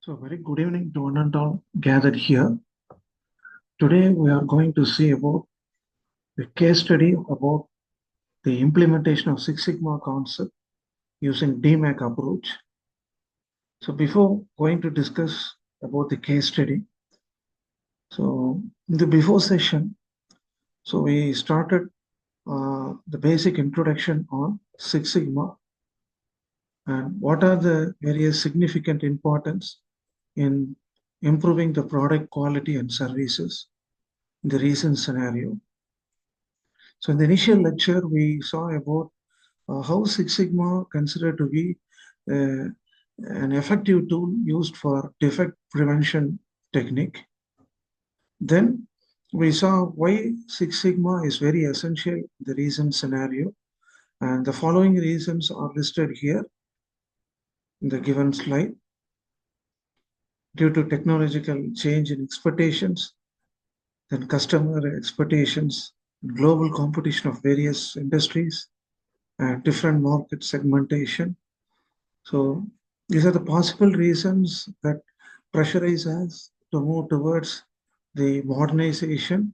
So, very good evening to one and all gathered here. Today, we are going to see about the case study about the implementation of Six Sigma concept using DMAC approach. So, before going to discuss about the case study, so in the before session, so we started the basic introduction on Six Sigma and what are the various significant importance in improving the product quality and services in the recent scenario. So in the initial lecture, we saw about how Six Sigma considered to be uh, an effective tool used for defect prevention technique. Then we saw why Six Sigma is very essential in the recent scenario. And the following reasons are listed here in the given slide. Due to technological change in expectations, then customer expectations, global competition of various industries, and different market segmentation. So these are the possible reasons that pressurize us to move towards the modernization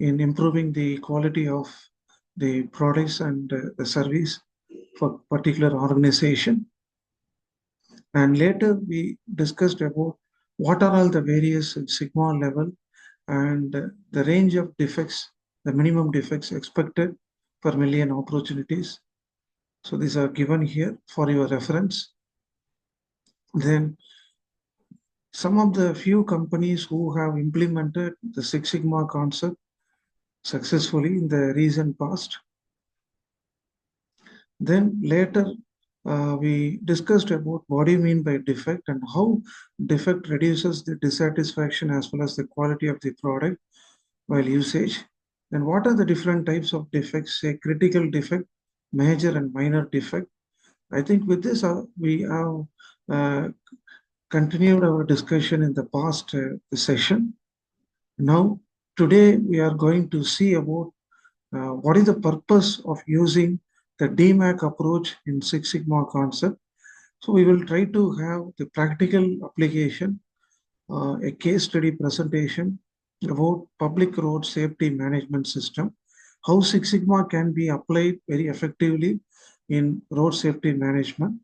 in improving the quality of the products and the service for particular organization. And later we discussed about what are all the various sigma level and the range of defects, the minimum defects expected per million opportunities. So these are given here for your reference. Then some of the few companies who have implemented the Six Sigma concept successfully in the recent past. Then later, we discussed about what do you mean by defect and how defect reduces the dissatisfaction as well as the quality of the product while usage. Then what are the different types of defects, say critical defect, major and minor defect. I think with this, we have continued our discussion in the past session. Now, today we are going to see about what is the purpose of using the DMAC approach in Six Sigma concept. So we will try to have the practical application, a case study presentation about public road safety management system, how Six Sigma can be applied very effectively in road safety management.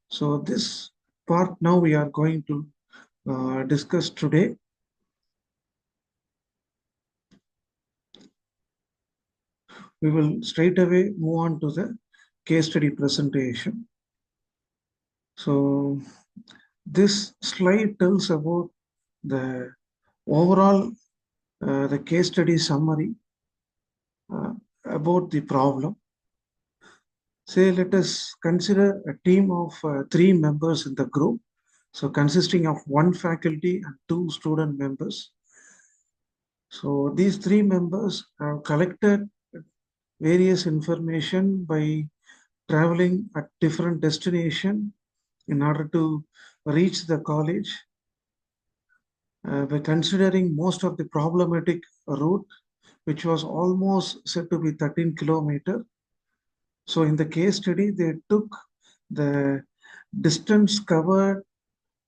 So this part now we are going to discuss today. We will straight away move on to the case study presentation. So this slide tells about the overall the case study summary about the problem. Say let us consider a team of 3 members in the group. So consisting of 1 faculty and 2 student members. So these 3 members have collected various information by traveling at different destination in order to reach the college. By considering most of the problematic route, which was almost said to be 13 kilometers. So in the case study, they took the distance covered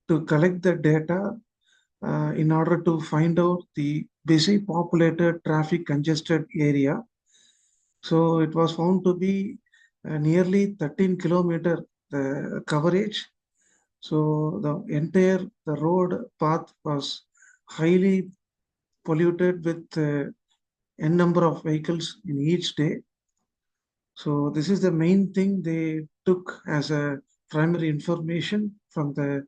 to collect the data in order to find out the busy populated traffic congested area. So it was found to be nearly 13 kilometer coverage. So the road path was highly polluted with n number of vehicles in each day. So this is the main thing they took as a primary information from the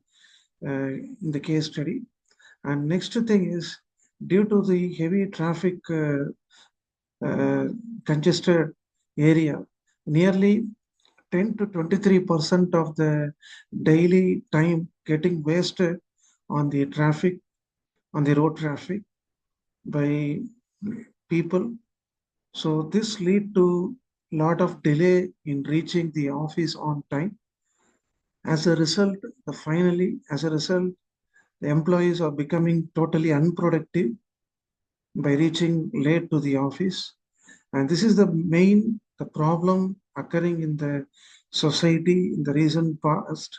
in the case study. And next thing is due to the heavy traffic congested area, nearly 10 to 23% of the daily time getting wasted on the traffic, on the road traffic by people. So this lead to lot of delay in reaching the office on time. As a result, the employees are becoming totally unproductive by reaching late to the office. And this is the problem occurring in the society in the recent past.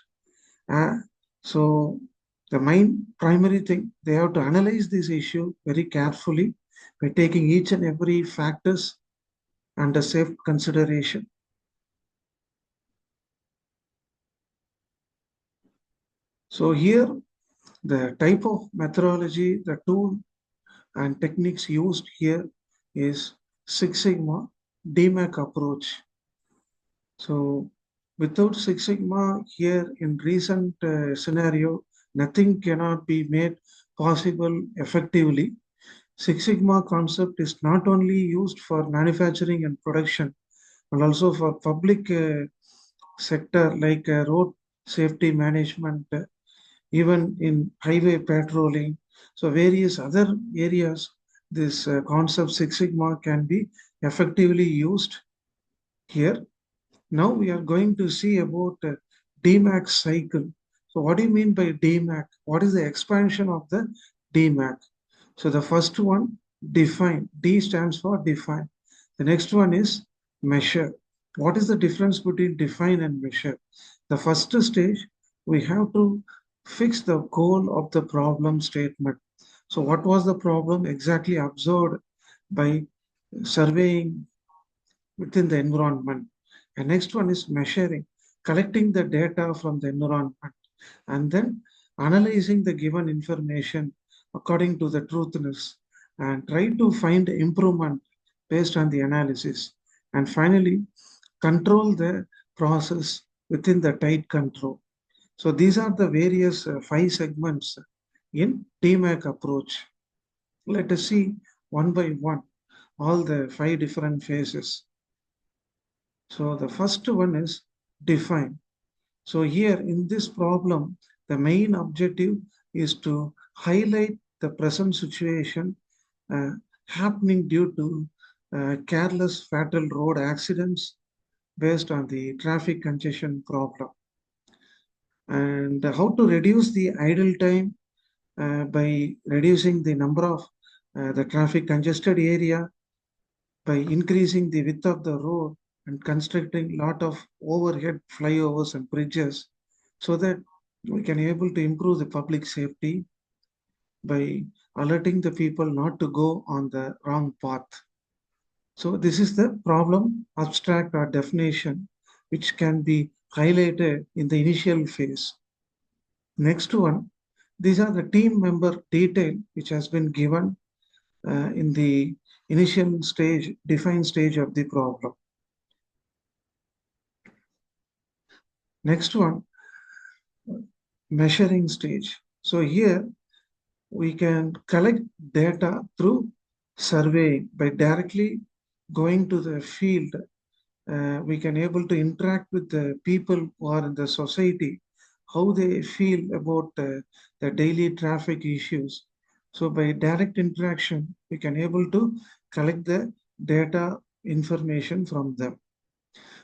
So The main primary thing, they have to analyze this issue very carefully by taking each and every factors under safe consideration. So here, the type of methodology, the tool and techniques used here is Six Sigma DMAC approach. So without Six Sigma here in recent scenario, nothing cannot be made possible effectively. Six Sigma concept is not only used for manufacturing and production, but also for public sector like road safety management, even in highway patrolling. So various other areas, this concept Six Sigma can be effectively used here. Now we are going to see about DMAC cycle. So what do you mean by DMAC? What is the expansion of the DMAC? So the first one, define. D stands for define. The next one is measure. What is the difference between define and measure? The first stage, we have to fix the goal of the problem statement. So what was the problem exactly observed by surveying within the environment? And next one is measuring, collecting the data from the environment, and then analyzing the given information according to the truthness and try to find improvement based on the analysis. And finally, control the process within the tight control. So these are the various five segments in DMAC approach. Let us see one by one all the five different phases. So the first one is define. So here in this problem, the main objective is to highlight the present situation uh, happening due to careless fatal road accidents based on the traffic congestion problem, and how to reduce the idle time by reducing the number of the traffic congested area, by increasing the width of the road and constructing a lot of overhead flyovers and bridges, so that we can able to improve the public safety by alerting the people not to go on the wrong path. So this is the problem abstract or definition which can be highlighted in the initial phase. Next one, these are the team member detail which has been given in the initial stage, defined stage of the problem. Next one, measuring stage. So here we can collect data through surveying by directly going to the field. We can able to interact with the people who are in the society, how they feel about the daily traffic issues. So by direct interaction, we can able to collect the data information from them.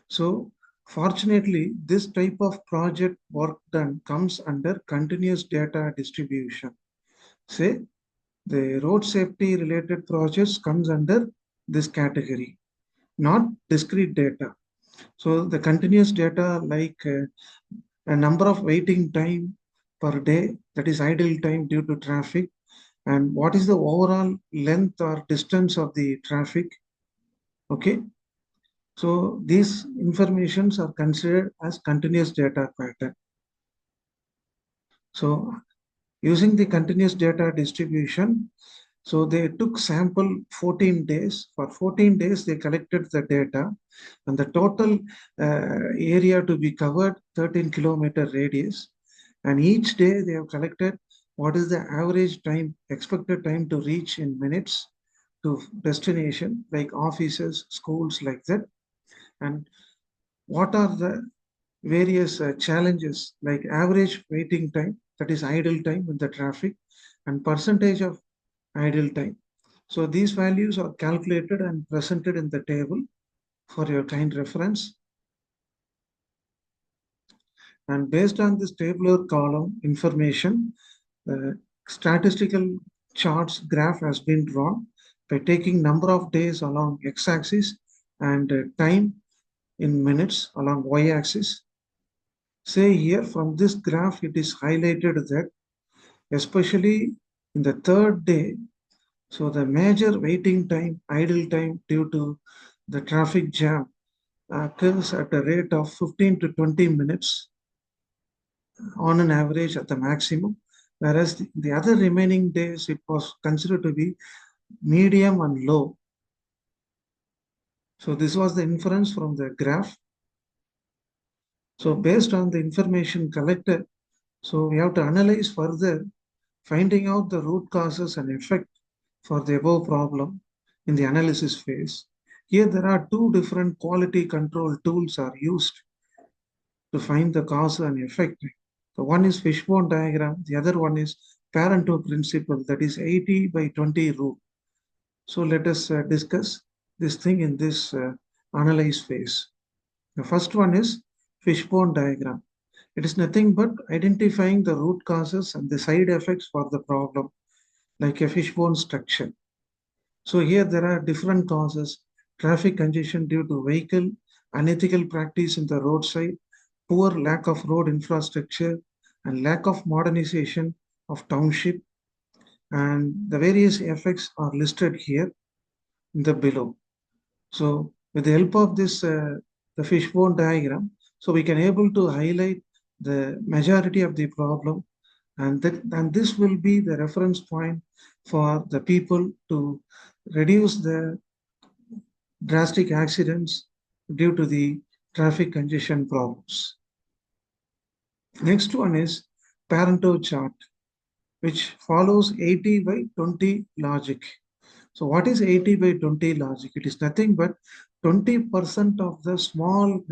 So fortunately, this type of project work done comes under continuous data distribution. Say the road safety related projects comes under this category, not discrete data. So the continuous data like a number of waiting time per day, that is idle time due to traffic, and what is the overall length or distance of the traffic. Okay, so these informations are considered as continuous data pattern. So using the continuous data distribution, so they took sample 14 days. For 14 days, they collected the data, and the total area to be covered 13-kilometer radius. And each day they have collected what is the average time, expected time to reach in minutes to destination, like offices, schools, like that. And what are the various challenges, like average waiting time, that is idle time in the traffic, and percentage of idle time. So these values are calculated and presented in the table for your kind reference. And based on this tabular column information, statistical charts graph has been drawn by taking number of days along x-axis and time in minutes along y-axis. Say here from this graph, it is highlighted that especially in the third day. So the major waiting time, idle time due to the traffic jam occurs at a rate of 15 to 20 minutes on an average at the maximum, whereas the other remaining days it was considered to be medium and low. So this was the inference from the graph. So based on the information collected, so we have to analyze further, finding out the root causes and effect for the above problem in the analysis phase. Here there are two different quality control tools are used to find the cause and effect. So one is fishbone diagram, the other one is Pareto principle, that is 80 by 20 rule. So let us discuss this thing in this analyze phase. The first one is fishbone diagram. It is nothing but identifying the root causes and the side effects for the problem, like a fishbone structure. So here there are different causes: traffic congestion due to vehicle, unethical practice in the roadside, poor lack of road infrastructure, and lack of modernization of township. And the various effects are listed here in the below. So with the help of this, the fishbone diagram, so we can able to highlight the majority of the problem, and this will be the reference point for the people to reduce the drastic accidents due to the traffic congestion problems. Next one is Pareto chart, which follows 80 by 20 logic. So what is 80 by 20 logic? It is nothing but 20% of the small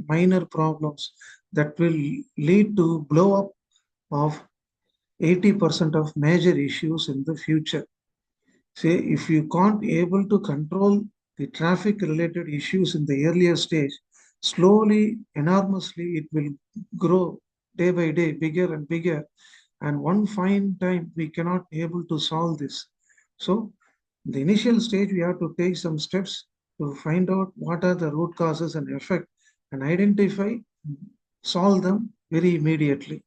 minor problems that will lead to blow up of 80% of major issues in the future. Say if you can't able to control the traffic related issues in the earlier stage, slowly, enormously, it will grow day by day, bigger and bigger. And one fine time, we cannot able to solve this. So the initial stage, we have to take some steps to find out what are the root causes and effect and identify, solve them very immediately.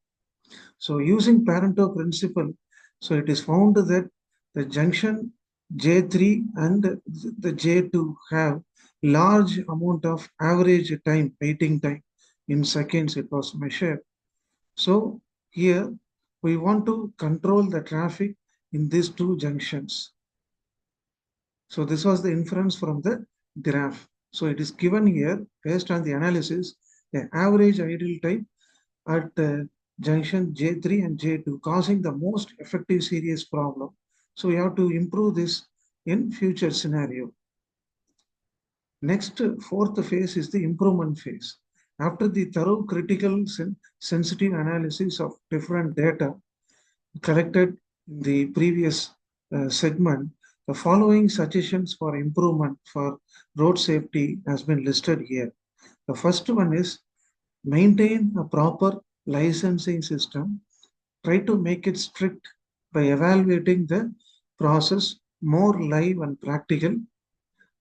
So using Pareto principle, so it is found that the junction J3 and the J2 have large amount of average time, waiting time in seconds it was measured. So here we want to control the traffic in these two junctions. So this was the inference from the graph. So it is given here based on the analysis, the average idle time at junction J3 and J2 causing the most effective serious problem. So we have to improve this in future scenario. Next, fourth phase is the improvement phase. After the thorough critical sensitive analysis of different data collected in the previous segment, the following suggestions for improvement for road safety has been listed here. The first one is maintain a proper licensing system. Try to make it strict by evaluating the process more live and practical,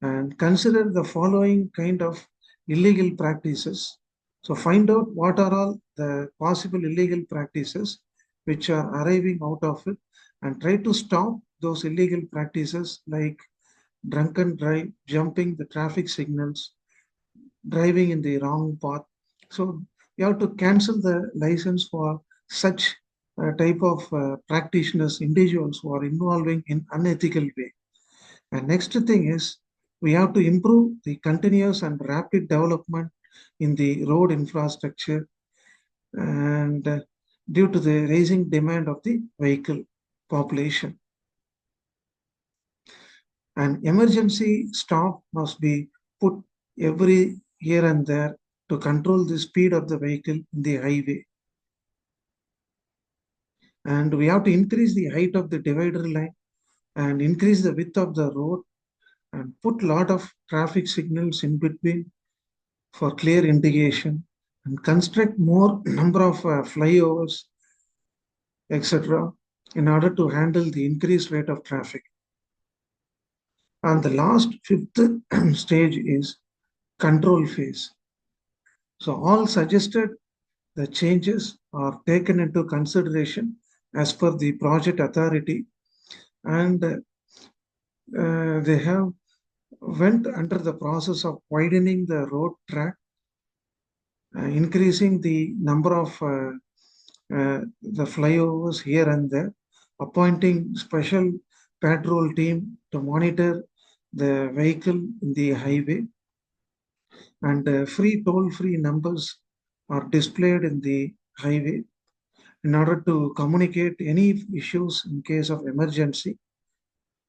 and consider the following kind of illegal practices. So find out what are all the possible illegal practices which are arriving out of it, and try to stop those illegal practices like drunken drive, jumping the traffic signals, driving in the wrong path. So you have to cancel the license for such type of practitioners, individuals who are involving in unethical way. And next thing is we have to improve the continuous and rapid development in the road infrastructure, and due to the rising demand of the vehicle population. An emergency stop must be put every here and there to control the speed of the vehicle in the highway. And we have to increase the height of the divider line and increase the width of the road and put a lot of traffic signals in between for clear indication, and construct more number of flyovers, etc., in order to handle the increased rate of traffic. And the last fifth stage is control phase. So all suggested the changes are taken into consideration as per the project authority, and they have went under the process of widening the road track, increasing the number of the flyovers here and there, appointing special patrol team to monitor the vehicle in the highway, and free toll-free numbers are displayed in the highway in order to communicate any issues in case of emergency.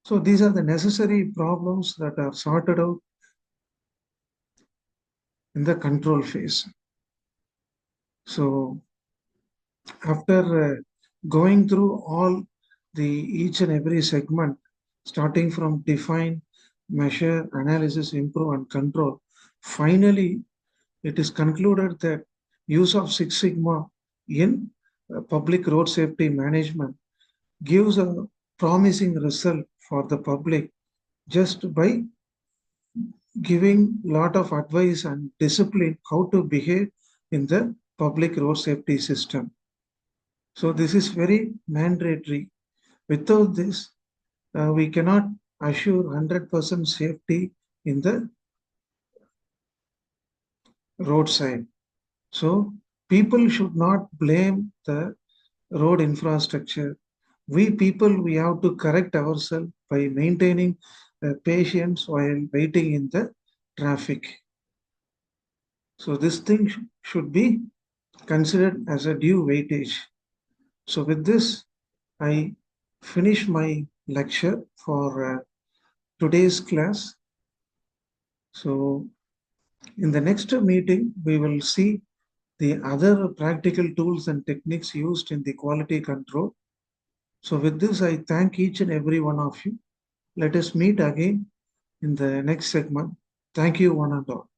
So these are the necessary problems that are sorted out in the control phase. So after going through all the each and every segment, starting from define, measure, analysis, improve, and control, finally it is concluded that use of Six Sigma in public road safety management gives a promising result for the public just by giving lot of advice and discipline how to behave in the public road safety system. So this is very mandatory. Without this, we cannot assure 100% safety in the roadside. So people should not blame the road infrastructure. We people, we have to correct ourselves by maintaining patience while waiting in the traffic. So this thing should be considered as a due weightage. So with this, I finish my lecture for today's class. So in the next meeting, we will see the other practical tools and techniques used in the quality control. So with this, I thank each and every one of you. Let us meet again in the next segment. Thank you, one and all.